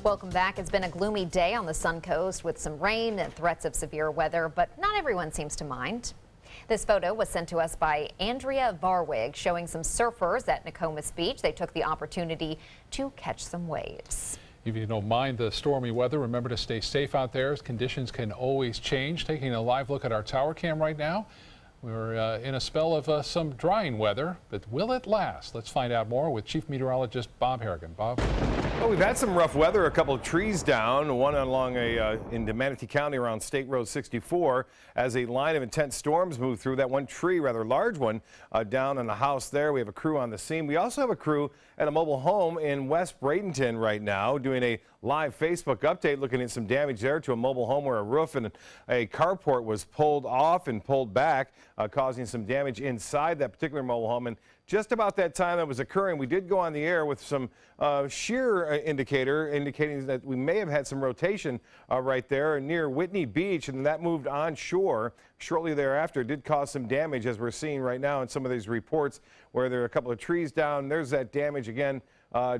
Welcome back. It's been a gloomy day on the Sun Coast with some rain and threats of severe weather, but not everyone seems to mind. This photo was sent to us by Andrea Varwig, showing some surfers at Nokomis Beach. They took the opportunity to catch some waves. If you don't mind the stormy weather, remember to stay safe out there as conditions can always change. Taking a live look at our tower cam right now. We're in a spell of some drying weather, but will it last? Let's find out more with Chief Meteorologist Bob Harrigan. Bob? Well, we've had some rough weather, a couple of trees down, one along into Manatee County around State Road 64 as a line of intense storms moved through. That one tree, rather large one, down in the house there. We have a crew on the scene. We also have a crew at a mobile home in West Bradenton right now doing a live Facebook update looking at some damage there to a mobile home where a roof and a carport was pulled off and pulled back, causing some damage inside that particular mobile home. And just about that time that was occurring, we did go on the air with some shear indicator indicating that we may have had some rotation right there near Whitney Beach, and that moved onshore shortly thereafter. It did cause some damage, as we're seeing right now in some of these reports where there are a couple of trees down. There's that damage again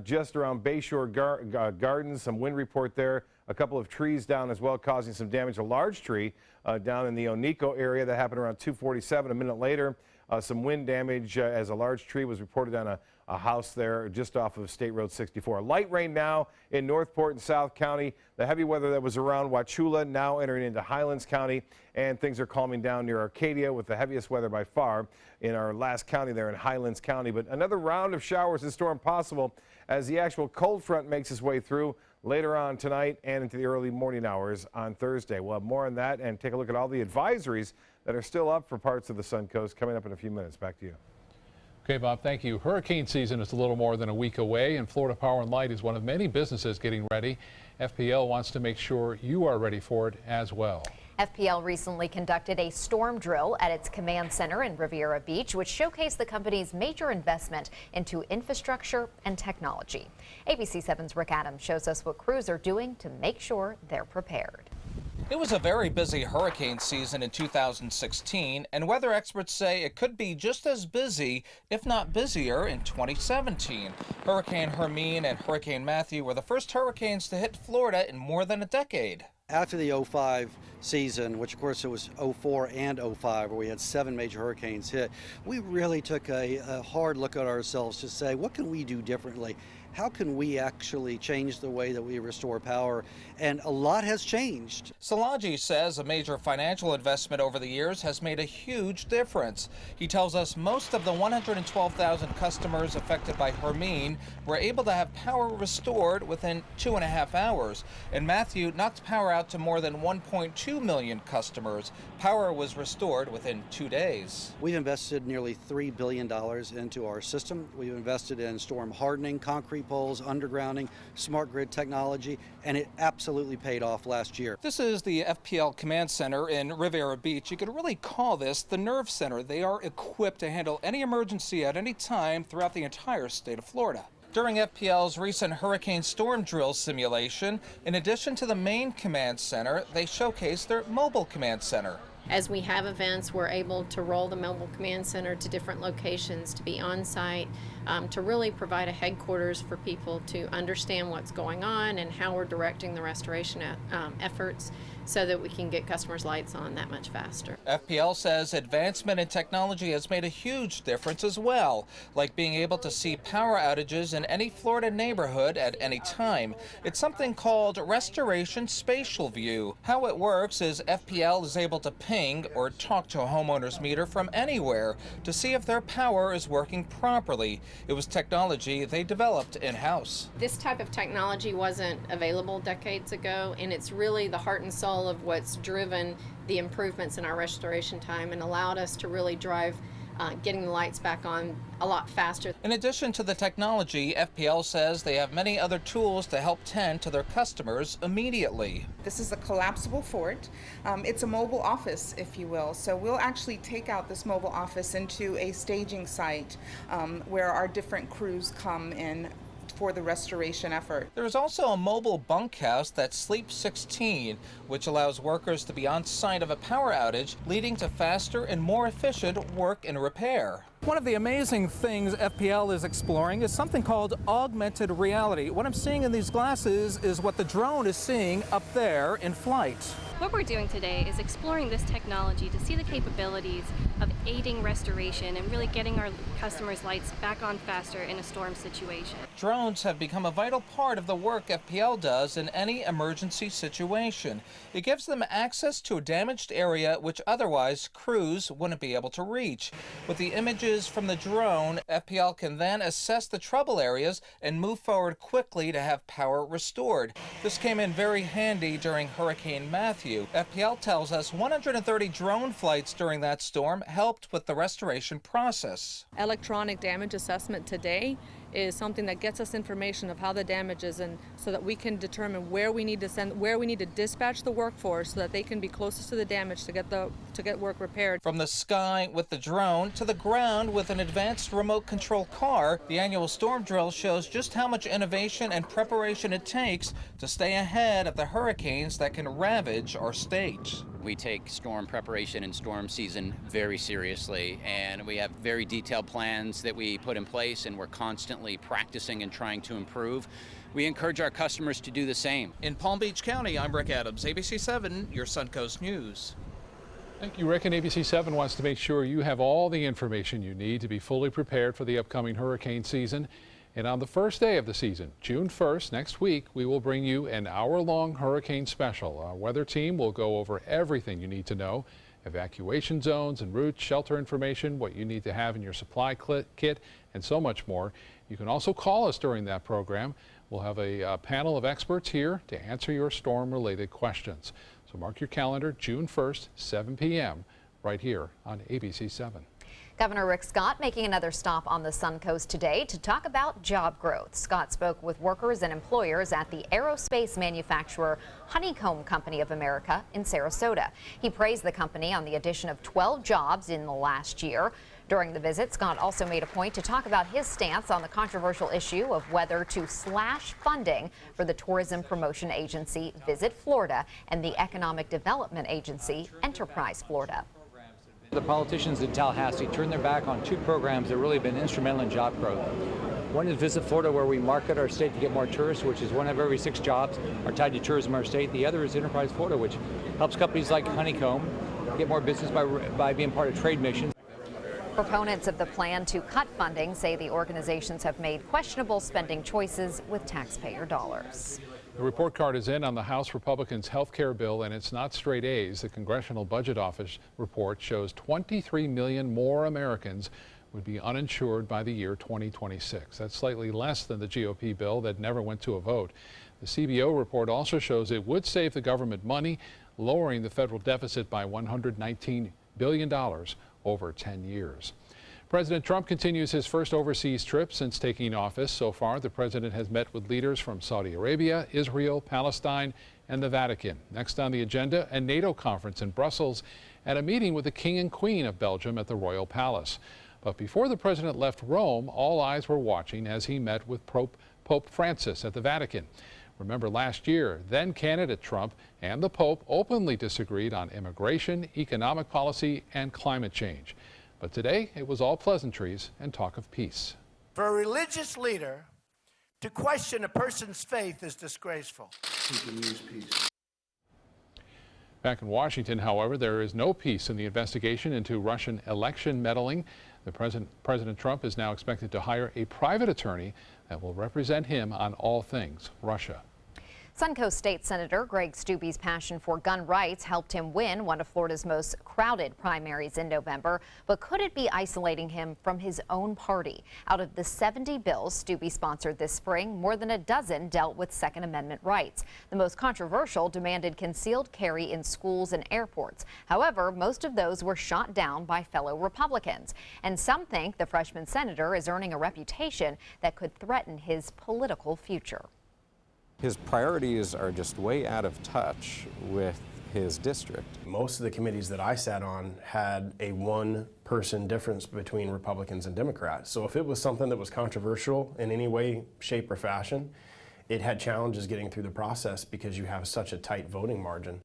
just around Bayshore Gardens. Some wind report there. A couple of trees down as well, causing some damage. A large tree down in the Onico area that happened around 2:47. A minute later, some wind damage as a large tree was reported on a house there just off of State Road 64. Light rain now in Northport and South County. The heavy weather that was around Wauchula now entering into Highlands County, and things are calming down near Arcadia with the heaviest weather by far in our last county there in Highlands County. But another round of showers and storm possible as the actual cold front makes its way through later on tonight and into the early morning hours on Thursday. We'll have more on that and take a look at all the advisories that are still up for parts of the Sun Coast coming up in a few minutes. Back to you. Okay, Bob, thank you. Hurricane season is a little more than a week away, and Florida Power and Light is one of many businesses getting ready. FPL wants to make sure you are ready for it as well. FPL recently conducted a storm drill at its command center in Riviera Beach, which showcased the company's major investment into infrastructure and technology. ABC 7's Rick Adams shows us what crews are doing to make sure they're prepared. It was a very busy hurricane season in 2016, and weather experts say it could be just as busy, if not busier, in 2017. Hurricane Hermine and Hurricane Matthew were the first hurricanes to hit Florida in more than a decade. After the 05 season, which of course it was 04 and 05, where we had 7 major hurricanes hit, we really took a hard look at ourselves to say, what can we do differently? How can we actually change the way that we restore power? And a lot has changed. Szilagyi says a major financial investment over the years has made a huge difference. He tells us most of the 112,000 customers affected by Hermine were able to have power restored within 2.5 hours. And Matthew knocked power out to more than 1.2 million customers. Power was restored within 2 days. We've invested nearly $3 billion into our system. We've invested in storm hardening, concrete poles, undergrounding, smart grid technology, and it absolutely paid off last year. This is the FPL Command Center in Riviera Beach. You could really call this the nerve center. They are equipped to handle any emergency at any time throughout the entire state of Florida. During FPL's recent hurricane storm drill simulation, in addition to the main command center, they showcased their mobile command center. As we have events, we're able to roll the mobile command center to different locations to be on site, to really provide a headquarters for people to understand what's going on and how we're directing the restoration efforts so that we can get customers' lights on that much faster. FPL says advancement in technology has made a huge difference as well, like being able to see power outages in any Florida neighborhood at any time. It's something called Restoration Spatial View. How it works is FPL is able to ping or talk to a homeowner's meter from anywhere to see if their power is working properly. It was technology they developed in-house. This type of technology wasn't available decades ago, and it's really the heart and soul of what's driven the improvements in our restoration time and allowed us to really drive getting the lights back on a lot faster. In addition to the technology, FPL says they have many other tools to help tend to their customers immediately. This is a collapsible fort. It's a mobile office, if you will. So we'll actually take out this mobile office into a staging site where our different crews come in for the restoration effort. There is also a mobile bunkhouse that's Sleep 16, which allows workers to be on site of a power outage, leading to faster and more efficient work and repair. One of the amazing things FPL is exploring is something called augmented reality. What I'm seeing in these glasses is what the drone is seeing up there in flight. What we're doing today is exploring this technology to see the capabilities of aiding restoration and really getting our customers' lights back on faster in a storm situation. Drones have become a vital part of the work FPL does in any emergency situation. It gives them access to a damaged area which otherwise crews wouldn't be able to reach. With the images from the drone, FPL can then assess the trouble areas and move forward quickly to have power restored. This came in very handy during Hurricane Matthew. FPL tells us 130 drone flights during that storm helped with the restoration process. Electronic damage assessment today is something that gets us information of how the damage is, and so that we can determine where we need to dispatch the workforce so that they can be closest to the damage to get work repaired. From the sky with the drone to the ground with an advanced remote control car, the annual storm drill shows just how much innovation and preparation it takes to stay ahead of the hurricanes that can ravage our state. We take storm preparation and storm season very seriously, and we have very detailed plans that we put in place, and we're constantly practicing and trying to improve. We encourage our customers to do the same. In Palm Beach County, I'm Rick Adams, ABC 7, your Suncoast News. Thank you, Rick. And ABC 7 wants to make sure you have all the information you need to be fully prepared for the upcoming hurricane season. And on the first day of the season, June 1st, next week, we will bring you an hour-long hurricane special. Our weather team will go over everything you need to know: evacuation zones and routes, shelter information, what you need to have in your supply kit, and so much more. You can also call us during that program. We'll have a panel of experts here to answer your storm-related questions. So mark your calendar, June 1st, 7 p.m., right here on ABC 7. Governor Rick Scott making another stop on the Suncoast today to talk about job growth. Scott spoke with workers and employers at the aerospace manufacturer Honeycomb Company of America in Sarasota. He praised the company on the addition of 12 jobs in the last year. During the visit, Scott also made a point to talk about his stance on the controversial issue of whether to slash funding for the tourism promotion agency Visit Florida and the economic development agency Enterprise Florida. The politicians in Tallahassee turned their back on two programs that have really been instrumental in job growth. One is Visit Florida, where we market our state to get more tourists, which is 1 of every 6 jobs are tied to tourism in our state. The other is Enterprise Florida, which helps companies like Honeycomb get more business by being part of trade missions. Proponents of the plan to cut funding say the organizations have made questionable spending choices with taxpayer dollars. The report card is in on the House Republicans' health care bill, and it's not straight A's. The Congressional Budget Office report shows 23 million more Americans would be uninsured by the year 2026. That's slightly less than the GOP bill that never went to a vote. The CBO report also shows it would save the government money, lowering the federal deficit by $119 billion over 10 years. President Trump continues his first overseas trip since taking office. So far, the president has met with leaders from Saudi Arabia, Israel, Palestine, and the Vatican. Next on the agenda, a NATO conference in Brussels and a meeting with the King and Queen of Belgium at the Royal Palace. But before the president left Rome, all eyes were watching as he met with Pope Francis at the Vatican. Remember last year, then candidate Trump and the Pope openly disagreed on immigration, economic policy, and climate change. But today, it was all pleasantries and talk of peace. For a religious leader to question a person's faith is disgraceful. We can use peace. Back in Washington, however, there is no peace in the investigation into Russian election meddling. President Trump is now expected to hire a private attorney that will represent him on all things Russia. Suncoast State Senator Greg Stube's passion for gun rights helped him win one of Florida's most crowded primaries in November, but could it be isolating him from his own party? Out of the 70 bills Stube sponsored this spring, more than a dozen dealt with Second Amendment rights. The most controversial demanded concealed carry in schools and airports. However, most of those were shot down by fellow Republicans. And some think the freshman senator is earning a reputation that could threaten his political future. His priorities are just way out of touch with his district. Most of the committees that I sat on had a one-person difference between Republicans and Democrats. So if it was something that was controversial in any way, shape, or fashion, it had challenges getting through the process because you have such a tight voting margin.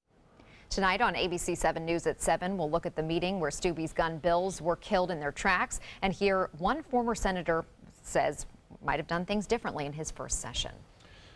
Tonight on ABC 7 News at 7, we'll look at the meeting where Stube's gun bills were killed in their tracks and hear one former senator says might have done things differently in his first session.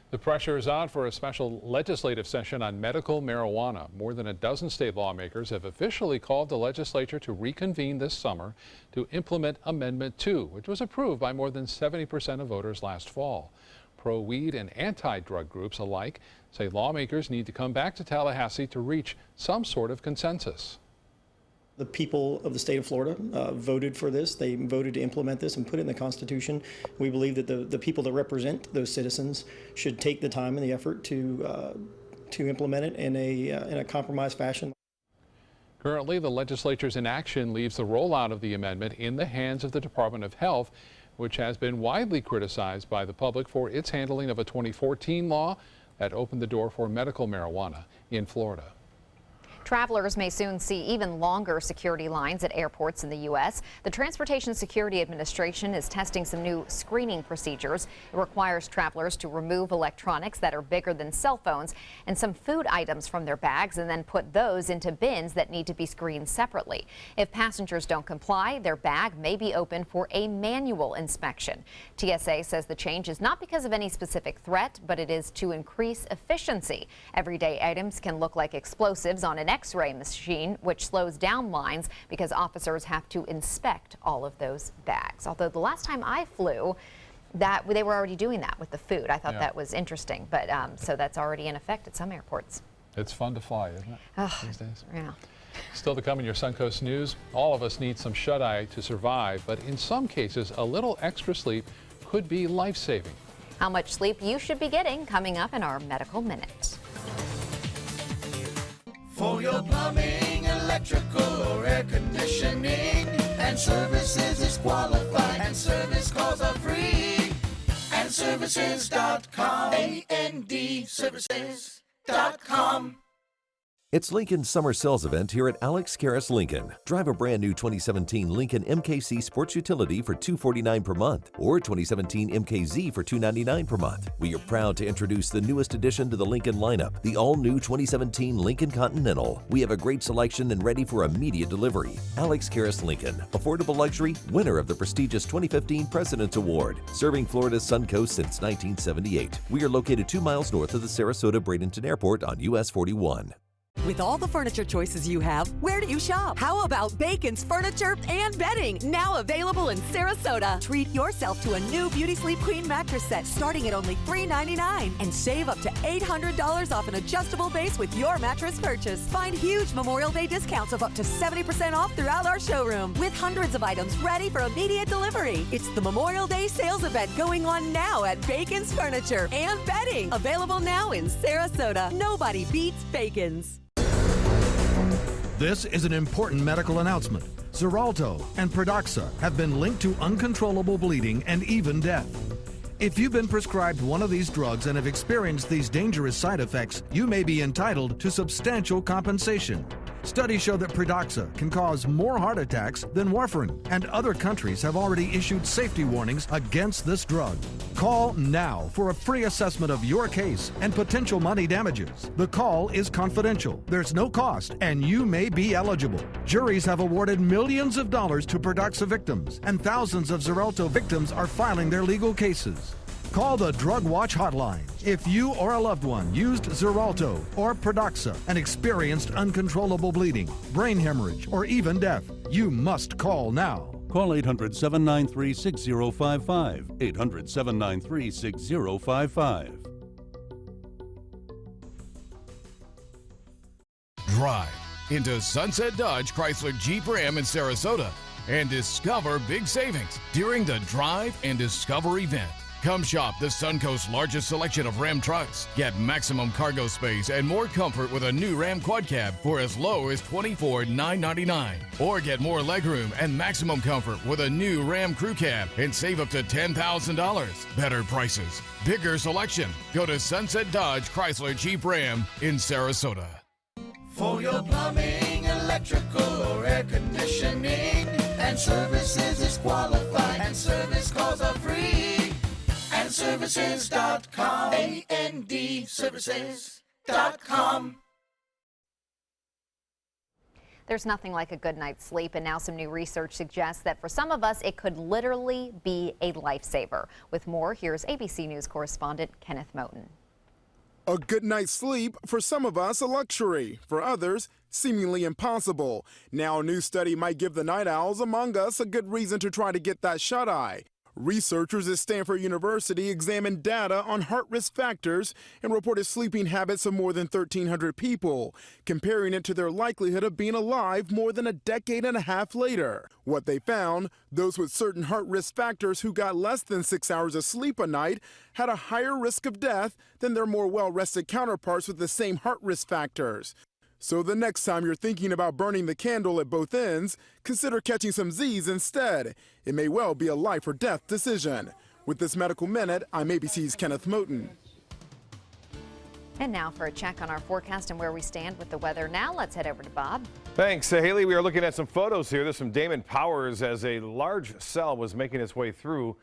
The pressure is on for a special legislative session on medical marijuana. More than a dozen state lawmakers have officially called the legislature to reconvene this summer to implement Amendment 2, which was approved by more than 70% of voters last fall. Pro-weed and anti-drug groups alike say lawmakers need to come back to Tallahassee to reach some sort of consensus. The people of the state of Florida voted for this. They voted to implement this and put it in the Constitution. We believe that the people that represent those citizens should take the time and the effort to implement it in a compromised fashion. Currently, the legislature's inaction leaves the rollout of the amendment in the hands of the Department of Health, which has been widely criticized by the public for its handling of a 2014 law that opened the door for medical marijuana in Florida. Travelers may soon see even longer security lines at airports in the U.S. The Transportation Security Administration is testing some new screening procedures. It requires travelers to remove electronics that are bigger than cell phones and some food items from their bags and then put those into bins that need to be screened separately. If passengers don't comply, their bag may be open for a manual inspection. TSA says the change is not because of any specific threat, but it is to increase efficiency. Everyday items can look like explosives on an X-ray machine, which slows down lines because officers have to inspect all of those bags. Although the last time I flew, that they were already doing that with the food. I thought that was interesting, but so that's already in effect at some airports. It's fun to fly, isn't it, these days? Yeah. Still to come in your Suncoast News, all of us need some shut-eye to survive, but in some cases, a little extra sleep could be life-saving. How much sleep you should be getting coming up in our Medical Minute. For your plumbing, electrical, or air conditioning, and services is qualified, and service calls are free. And services.com, AND services.com. It's Lincoln's summer sales event here at Alex Karras Lincoln. Drive a brand new 2017 Lincoln MKC Sports Utility for $249 per month or 2017 MKZ for $299 per month. We are proud to introduce the newest addition to the Lincoln lineup, the all-new 2017 Lincoln Continental. We have a great selection and ready for immediate delivery. Alex Karras Lincoln, affordable luxury, winner of the prestigious 2015 President's Award, serving Florida's Suncoast since 1978. We are located 2 miles north of the Sarasota-Bradenton Airport on US 41. With all the furniture choices you have, where do you shop? How about Bacon's Furniture and Bedding, now available in Sarasota? Treat yourself to a new Beauty Sleep Queen mattress set starting at only $399 and save up to $800 off an adjustable base with your mattress purchase. Find huge Memorial Day discounts of up to 70% off throughout our showroom with hundreds of items ready for immediate delivery. It's the Memorial Day sales event going on now at Bacon's Furniture and Bedding, available now in Sarasota. Nobody beats Bacon's. This is an important medical announcement. Xarelto and Pradaxa have been linked to uncontrollable bleeding and even death. If you've been prescribed one of these drugs and have experienced these dangerous side effects, you may be entitled to substantial compensation. Studies show that Pradaxa can cause more heart attacks than warfarin, and other countries have already issued safety warnings against this drug. Call now for a free assessment of your case and potential money damages. The call is confidential, there's no cost, and you may be eligible. Juries have awarded millions of dollars to Pradaxa victims, and thousands of Xarelto victims are filing their legal cases. Call the Drug Watch hotline if you or a loved one used Xarelto or Pradaxa and experienced uncontrollable bleeding, brain hemorrhage, or even death. You must call now. Call 800-793-6055. 800-793-6055. Drive into Sunset Dodge Chrysler Jeep Ram in Sarasota and discover big savings during the Drive and Discover event. Come shop the Suncoast's largest selection of Ram trucks. Get maximum cargo space and more comfort with a new Ram Quad Cab for as low as $24,999. Or get more legroom and maximum comfort with a new Ram Crew Cab and save up to $10,000. Better prices, bigger selection. Go to Sunset Dodge Chrysler Jeep Ram in Sarasota. For your plumbing, electrical, or air conditioning, and services is qualified, and service calls are free. AndServices.com. AndServices.com. There's nothing like a good night's sleep, and now some new research suggests that for some of us, it could literally be a lifesaver. With more, here's ABC News correspondent Kenneth Moten. A good night's sleep, for some of us, a luxury. For others, seemingly impossible. Now a new study might give the night owls among us a good reason to try to get that shut-eye. Researchers at Stanford University examined data on heart risk factors and reported sleeping habits of more than 1,300 people, comparing it to their likelihood of being alive more than a decade and a half later. What they found, those with certain heart risk factors who got less than 6 hours of sleep a night had a higher risk of death than their more well-rested counterparts with the same heart risk factors. So the next time you're thinking about burning the candle at both ends, consider catching some Z's instead. It may well be a life or death decision. With this Medical Minute, I'm ABC's Kenneth Moten. And now for a check on our forecast and where we stand with the weather. Now let's head over to Bob. Thanks, Haley. We are looking at some photos here. There's some Damon Powers as a large cell was making its way through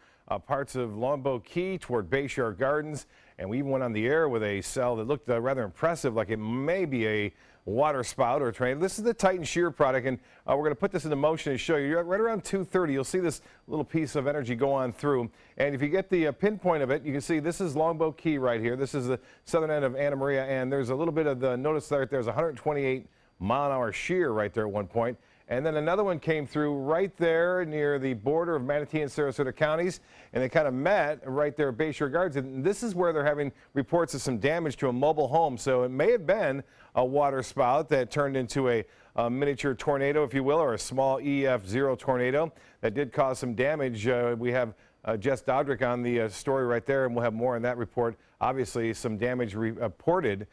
parts of Longboat Key toward Bayshore Gardens. And we even went on the air with a cell that looked rather impressive, like it may be a water spout or a tornado. This is the Titan shear product, and we're going to put this into motion and show you. Right around 2:30, you'll see this little piece of energy go on through. And if you get the pinpoint of it, you can see this is Longboat Key right here. This is the southern end of Anna Maria, and there's a little bit of the notice there's 128-mile-an-hour shear right there at one point. And then another one came through right there near the border of Manatee and Sarasota counties, and they kind of met right there at Bayshore Gardens. And this is where they're having reports of some damage to a mobile home. So it may have been a water spout that turned into a miniature tornado, if you will, or a small EF0 tornado that did cause some damage. We have Jess Dodrick on the story right there, and we'll have more on that report. Obviously, some damage reported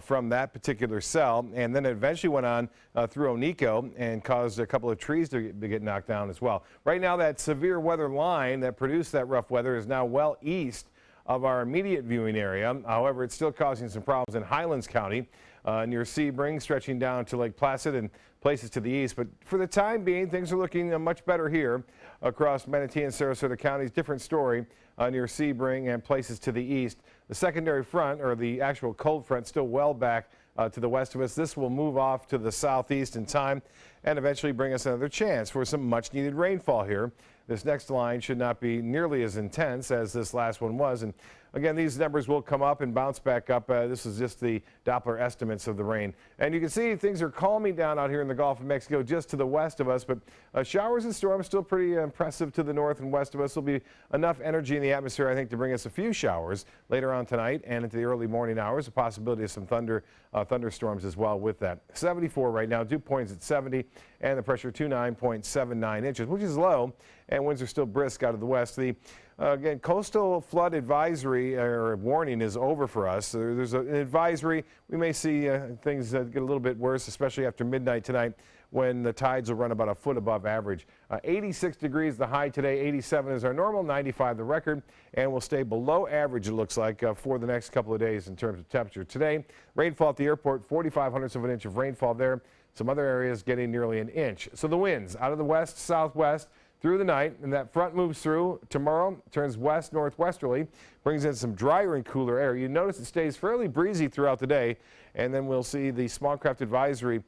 from that particular cell, and then it eventually went on through Onico and caused a couple of trees to get knocked down as well. Right now, that severe weather line that produced that rough weather is now well east of our immediate viewing area. However, it's still causing some problems in Highlands County near Sebring, stretching down to Lake Placid and places to the east. But for the time being, things are looking much better here across Manatee and Sarasota counties. Different story near Sebring and places to the east. The secondary front, or the actual cold front, still well back to the west of us. This will move off to the southeast in time and eventually bring us another chance for some much needed rainfall here. This next line should not be nearly as intense as this last one was. And again, these numbers will come up and bounce back up. This is just the Doppler estimates of the rain. And you can see things are calming down out here in the Gulf of Mexico just to the west of us. But showers and storms still pretty impressive to the north and west of us. There'll be enough energy in the atmosphere, I think, to bring us a few showers later on tonight and into the early morning hours. A possibility of some thunderstorms as well with that. 74 right now, dew points at 70, and the pressure 29.79 inches, which is low, and winds are still brisk out of the west. The again, coastal flood advisory or warning is over for us. There's an advisory. We may see things get a little bit worse, especially after midnight tonight, when the tides will run about a foot above average. 86 degrees the high today, 87 is our normal, 95 the record, and we'll stay below average, it looks like, for the next couple of days in terms of temperature. Today, rainfall at the airport, 45/100ths of an inch of rainfall there. Some other areas getting nearly an inch. So the winds out of the west, southwest through the night, and that front moves through. Tomorrow turns west northwesterly, brings in some drier and cooler air. You notice it stays fairly breezy throughout the day, and then we'll see the small craft advisory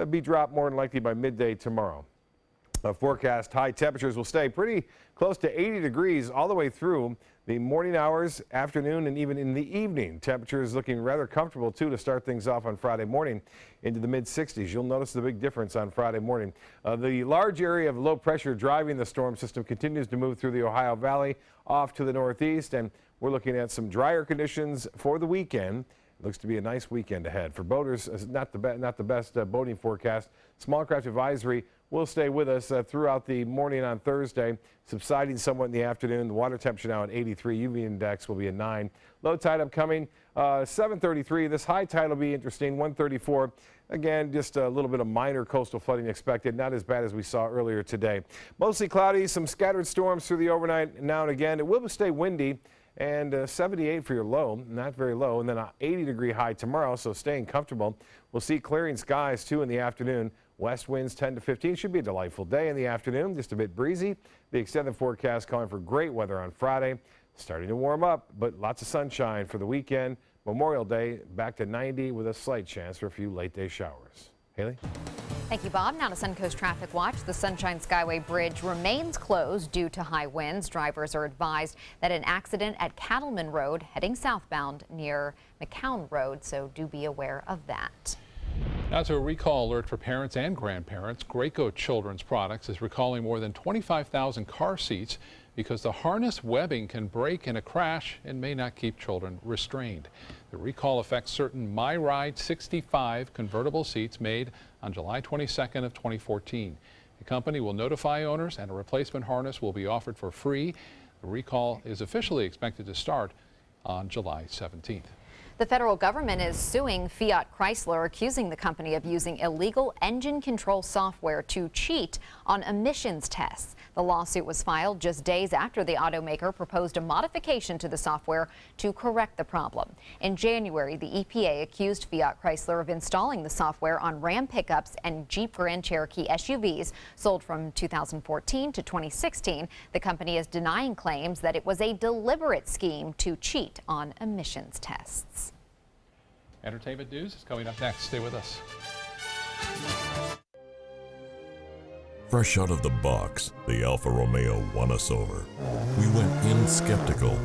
be dropped more than likely by midday tomorrow. Forecast high temperatures will stay pretty close to 80 degrees all the way through the morning hours, afternoon, and even in the evening. Temperatures looking rather comfortable, too, to start things off on Friday morning into the mid-60s. You'll notice the big difference on Friday morning. The large area of low pressure driving the storm system continues to move through the Ohio Valley off to the northeast, and we're looking at some drier conditions for the weekend. It looks to be a nice weekend ahead. For boaters, not the best boating forecast. Small craft advisory will stay with us throughout the morning on Thursday, subsiding somewhat in the afternoon. The water temperature now at 83. UV index will be at 9. Low tide upcoming 7:33. This high tide will be interesting, 1:34. Again, just a little bit of minor coastal flooding expected, not as bad as we saw earlier today. Mostly cloudy, some scattered storms through the overnight now and again. It will stay windy and 78 for your low, not very low, and then an 80-degree high tomorrow, so staying comfortable. We'll see clearing skies too in the afternoon. West winds 10 to 15. Should be a delightful day in the afternoon, just a bit breezy. The extended forecast calling for great weather on Friday. Starting to warm up, but lots of sunshine for the weekend. Memorial Day back to 90 with a slight chance for a few late day showers. Haley? Thank you, Bob. Now to Suncoast Traffic Watch. The Sunshine Skyway Bridge remains closed due to high winds. Drivers are advised that an accident at Cattleman Road heading southbound near McCown Road, so do be aware of that. Now to a recall alert for parents and grandparents. Graco Children's Products is recalling more than 25,000 car seats because the harness webbing can break in a crash and may not keep children restrained. The recall affects certain MyRide 65 convertible seats made on July 22nd of 2014. The company will notify owners and a replacement harness will be offered for free. The recall is officially expected to start on July 17th. The federal government is suing Fiat Chrysler, accusing the company of using illegal engine control software to cheat on emissions tests. The lawsuit was filed just days after the automaker proposed a modification to the software to correct the problem. In January, the EPA accused Fiat Chrysler of installing the software on Ram pickups and Jeep Grand Cherokee SUVs sold from 2014 to 2016. The company is denying claims that it was a deliberate scheme to cheat on emissions tests. Entertainment news is coming up next. Stay with us. Fresh out of the box, the Alfa Romeo won us over. We went in skeptical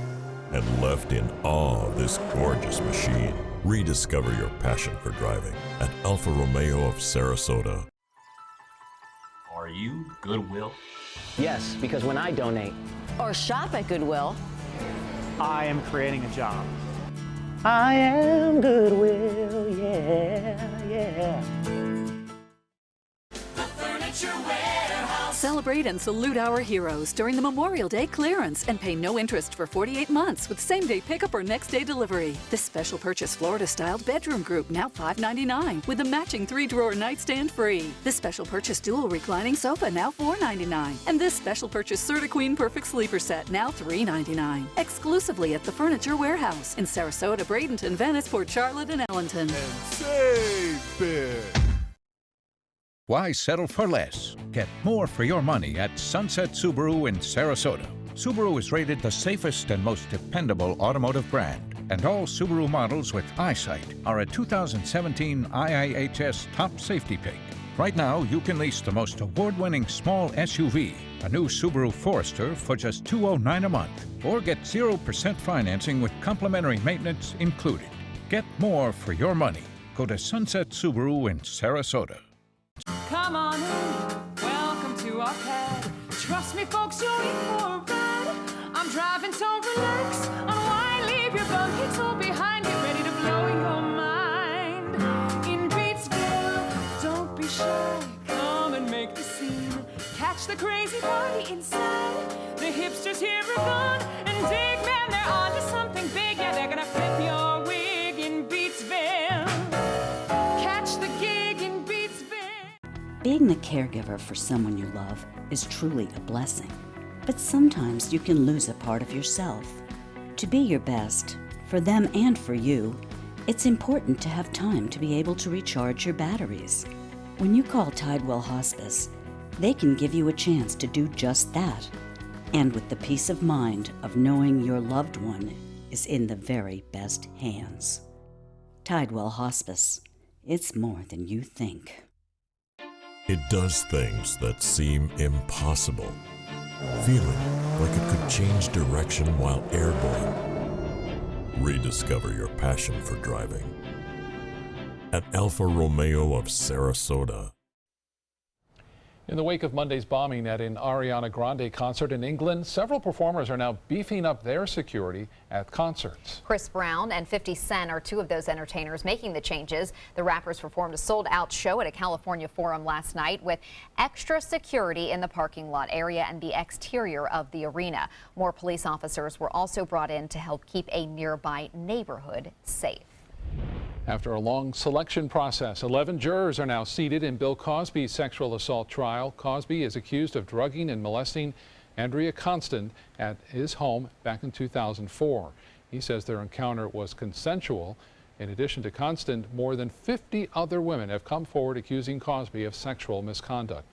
and left in awe of this gorgeous machine. Rediscover your passion for driving at Alfa Romeo of Sarasota. Are you Goodwill? Yes, because when I donate or shop at Goodwill, I am creating a job. I am Goodwill, yeah, yeah. Celebrate and salute our heroes during the Memorial Day clearance and pay no interest for 48 months with same-day pickup or next-day delivery. This special purchase Florida-styled bedroom group now $5.99 with a matching 3-drawer nightstand free. This special purchase dual reclining sofa now $4.99. And this special purchase Serta Queen Perfect Sleeper Set now $3.99. Exclusively at the Furniture Warehouse in Sarasota, Bradenton, Venice, Port Charlotte, and Ellenton. And save big. Why settle for less? Get more for your money at Sunset Subaru in Sarasota. Subaru is rated the safest and most dependable automotive brand, and all Subaru models with eyesight are a 2017 IIHS top safety pick. Right now, you can lease the most award-winning small SUV, a new Subaru Forester, for just $209 a month, or get 0% financing with complimentary maintenance included. Get more for your money. Go to Sunset Subaru in Sarasota. Come on in, welcome to our pad. Trust me, folks, you're in for a ride. I'm driving, so relax. Unwind, leave your buckets all behind. Get ready to blow your mind. In Beatsville, don't be shy. Come and make the scene. Catch the crazy party inside. The hipsters here are gone and dig, man, they're onto something big. Yeah, they're gonna flip your wig in Beatsville. Catch the gig in Beatsville. Being the caregiver for someone you love is truly a blessing. But sometimes you can lose a part of yourself. To be your best, for them and for you, it's important to have time to be able to recharge your batteries. When you call Tidewell Hospice, they can give you a chance to do just that, and with the peace of mind of knowing your loved one is in the very best hands. Tidewell Hospice. It's more than you think. It does things that seem impossible. Feeling like it could change direction while airborne. Rediscover your passion for driving at Alfa Romeo of Sarasota. In the wake of Monday's bombing at an Ariana Grande concert in England, several performers are now beefing up their security at concerts. Chris Brown and 50 Cent are two of those entertainers making the changes. The rappers performed a sold-out show at a California forum last night with extra security in the parking lot area and the exterior of the arena. More police officers were also brought in to help keep a nearby neighborhood safe. After a long selection process, 11 jurors are now seated in Bill Cosby's sexual assault trial. Cosby is accused of drugging and molesting Andrea Constant at his home back in 2004. He says their encounter was consensual. In addition to Constant, more than 50 other women have come forward accusing Cosby of sexual misconduct.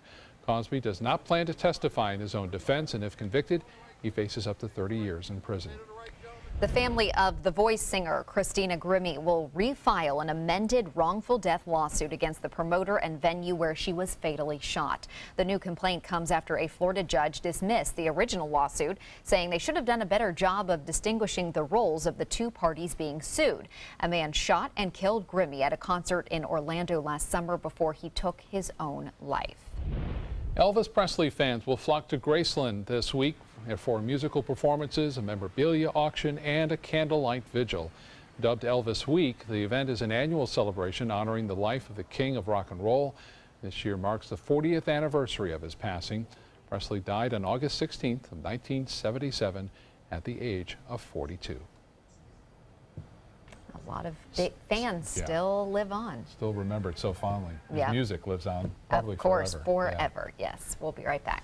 Cosby does not plan to testify in his own defense, and if convicted, he faces up to 30 years in prison. The family of The Voice singer Christina Grimmie will refile an amended wrongful death lawsuit against the promoter and venue where she was fatally shot. The new complaint comes after a Florida judge dismissed the original lawsuit, saying they should have done a better job of distinguishing the roles of the two parties being sued. A man shot and killed Grimmie at a concert in Orlando last summer before he took his own life. Elvis Presley fans will flock to Graceland this week for musical performances, a memorabilia auction, and a candlelight vigil. Dubbed Elvis Week, the event is an annual celebration honoring the life of the king of rock and roll. This year marks the 40th anniversary of his passing. Presley died on August 16th of 1977 at the age of 42. A lot of big fans still live on. Still remembered so fondly. His music lives on probably of course, forever. Forever. Yes. We'll be right back.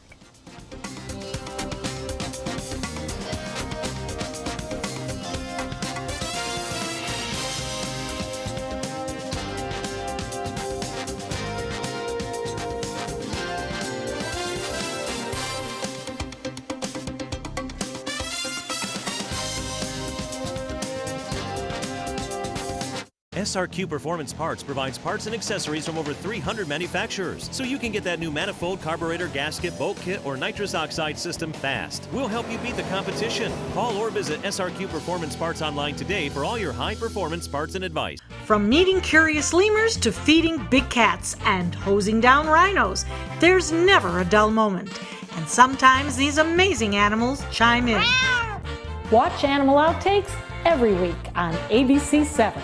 SRQ Performance Parts provides parts and accessories from over 300 manufacturers, so you can get that new manifold, carburetor, gasket, bolt kit, or nitrous oxide system fast. We'll help you beat the competition. Call or visit SRQ Performance Parts online today for all your high-performance parts and advice. From meeting curious lemurs to feeding big cats and hosing down rhinos, there's never a dull moment. And sometimes these amazing animals chime in. Watch Animal Outtakes every week on ABC 7.